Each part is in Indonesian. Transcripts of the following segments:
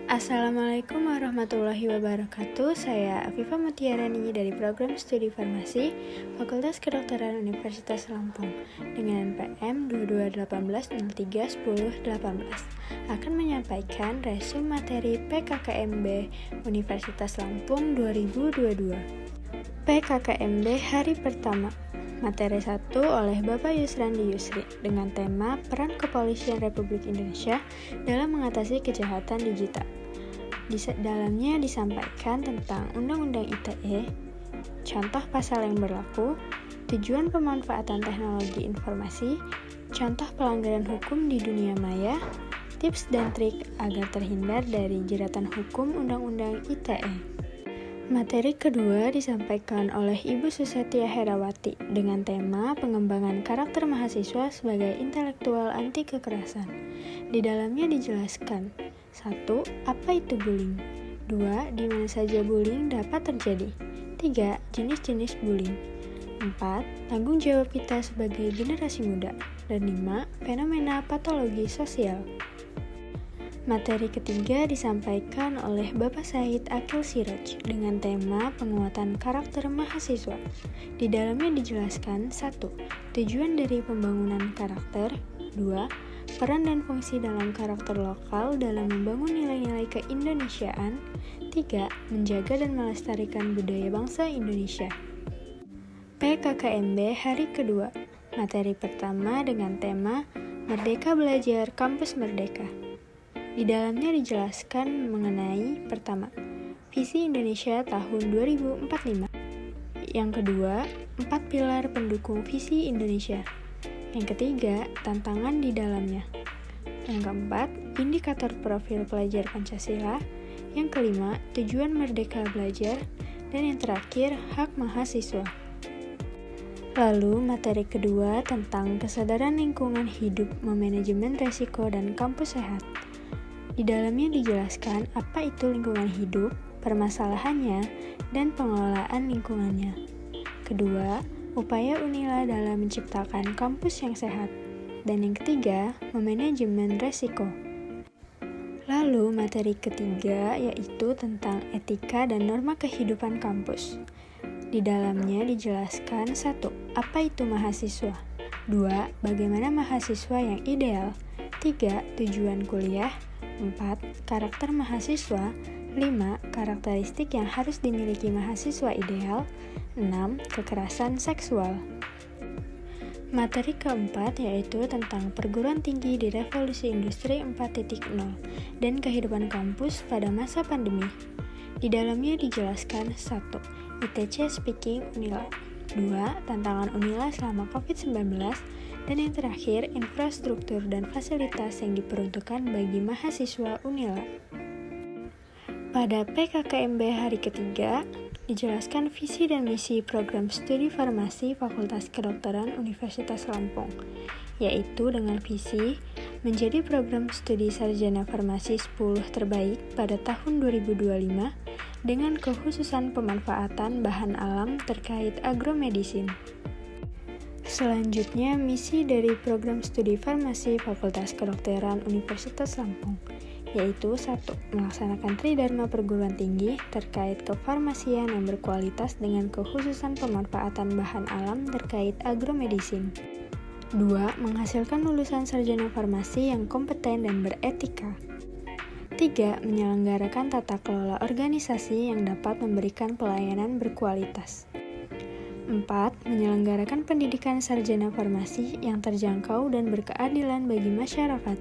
Assalamualaikum warahmatullahi wabarakatuh. Saya Afifa Mutiarani dari Program Studi Farmasi Fakultas Kedokteran Universitas Lampung dengan NPM 2218031018 akan menyampaikan resume materi PKKMB Universitas Lampung 2022. PKKMB hari pertama. Materi 1 oleh Bapak Yusrandi Yusri dengan tema Peran Kepolisian Republik Indonesia dalam mengatasi kejahatan digital. Di dalamnya disampaikan tentang Undang-Undang ITE, contoh pasal yang berlaku, tujuan pemanfaatan teknologi informasi, contoh pelanggaran hukum di dunia maya, tips dan trik agar terhindar dari jeratan hukum Undang-Undang ITE. Materi kedua disampaikan oleh Ibu Susetia Herawati dengan tema pengembangan karakter mahasiswa sebagai intelektual anti kekerasan. Di dalamnya dijelaskan 1. Apa itu bullying? 2. Di mana saja bullying dapat terjadi? 3. Jenis-jenis bullying. 4. Tanggung jawab kita sebagai generasi muda. Dan 5. Fenomena patologi sosial. Materi ketiga disampaikan oleh Bapak Said Akil Siraj dengan tema penguatan karakter mahasiswa. Di dalamnya dijelaskan 1. Tujuan dari pembangunan karakter. 2. Peran dan fungsi dalam karakter lokal dalam membangun nilai-nilai keindonesiaan. 3. Menjaga dan melestarikan budaya bangsa Indonesia. PKKMB hari kedua. Materi pertama dengan tema Merdeka Belajar Kampus Merdeka. Di dalamnya dijelaskan mengenai pertama, visi Indonesia tahun 2045. Yang kedua, 4 pilar pendukung visi Indonesia. Yang ketiga, tantangan di dalamnya. Yang keempat, indikator profil pelajar Pancasila. Yang kelima, tujuan merdeka belajar. Dan yang terakhir, hak mahasiswa. Lalu, materi kedua tentang kesadaran lingkungan hidup, memanajemen resiko, dan kampus sehat. Di dalamnya dijelaskan apa itu lingkungan hidup, permasalahannya, dan pengelolaan lingkungannya. Kedua, upaya Unila dalam menciptakan kampus yang sehat. Dan yang ketiga, memanajemen resiko. Lalu materi ketiga yaitu tentang etika dan norma kehidupan kampus. Di dalamnya dijelaskan 1. Apa itu mahasiswa? 2. Bagaimana mahasiswa yang ideal? 3. Tujuan kuliah. 4. Karakter mahasiswa. 5. Karakteristik yang harus dimiliki mahasiswa ideal. 6. Kekerasan seksual. Materi keempat yaitu tentang perguruan tinggi di revolusi industri 4.0 dan kehidupan kampus pada masa pandemi. Di dalamnya dijelaskan 1. ITC Speaking Unila. 2. Tantangan Unila selama COVID-19. Dan yang terakhir, infrastruktur dan fasilitas yang diperuntukkan bagi mahasiswa Unila. Pada PKKMB hari ketiga, dijelaskan visi dan misi program studi farmasi Fakultas Kedokteran Universitas Lampung, yaitu dengan visi menjadi program studi sarjana farmasi 10 terbaik pada tahun 2025 dengan kekhususan pemanfaatan bahan alam terkait agromedicine. Selanjutnya, misi dari program studi farmasi Fakultas Kedokteran Universitas Lampung, yaitu 1. Melaksanakan tridharma perguruan tinggi terkait kefarmasian yang berkualitas dengan kekhususan pemanfaatan bahan alam terkait agromedicine. 2. Menghasilkan lulusan sarjana farmasi yang kompeten dan beretika. 3. Menyelenggarakan tata kelola organisasi yang dapat memberikan pelayanan berkualitas. 4. Menyelenggarakan pendidikan sarjana farmasi yang terjangkau dan berkeadilan bagi masyarakat.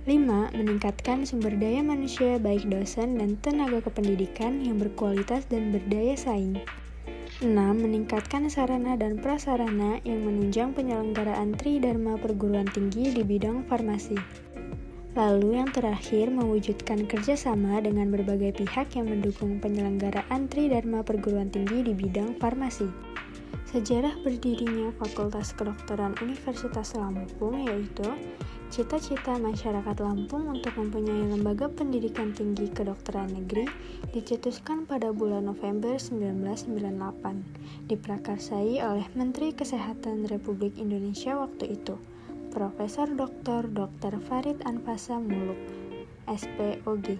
5. Meningkatkan sumber daya manusia baik dosen dan tenaga kependidikan yang berkualitas dan berdaya saing. 6. Meningkatkan sarana dan prasarana yang menunjang penyelenggaraan tridharma perguruan tinggi di bidang farmasi. Lalu yang terakhir, mewujudkan kerjasama dengan berbagai pihak yang mendukung penyelenggaraan tridharma perguruan tinggi di bidang farmasi. Sejarah berdirinya Fakultas Kedokteran Universitas Lampung yaitu cita-cita masyarakat Lampung untuk mempunyai lembaga pendidikan tinggi kedokteran negeri dicetuskan pada bulan November 1998, diprakarsai oleh Menteri Kesehatan Republik Indonesia waktu itu, Profesor Dr. Farid Anfasa Muluk, SPOG,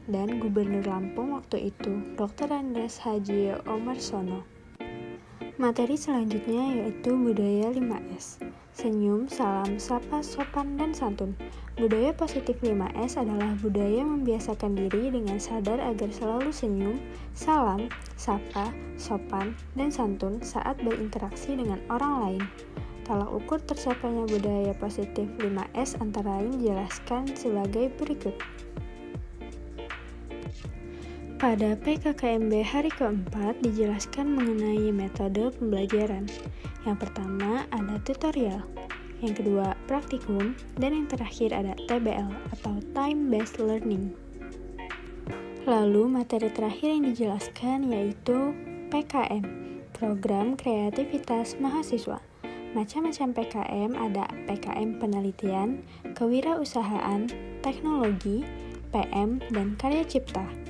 dan Gubernur Lampung waktu itu, Dr. Andes Haji Omarsono. Materi selanjutnya yaitu budaya 5S. Senyum, salam, sapa, sopan, dan santun. Budaya positif 5S adalah budaya membiasakan diri dengan sadar agar selalu senyum, salam, sapa, sopan, dan santun saat berinteraksi dengan orang lain. Tolak ukur tercapainya budaya positif 5S antara lain dijelaskan sebagai berikut. Pada PKKMB hari keempat dijelaskan mengenai metode pembelajaran. Yang pertama ada tutorial, yang kedua praktikum, dan yang terakhir ada TBL atau Time Based Learning. Lalu materi terakhir yang dijelaskan yaitu PKM, Program Kreativitas Mahasiswa. Macam-macam PKM ada PKM Penelitian, Kewirausahaan, Teknologi, PM, dan Karya Cipta.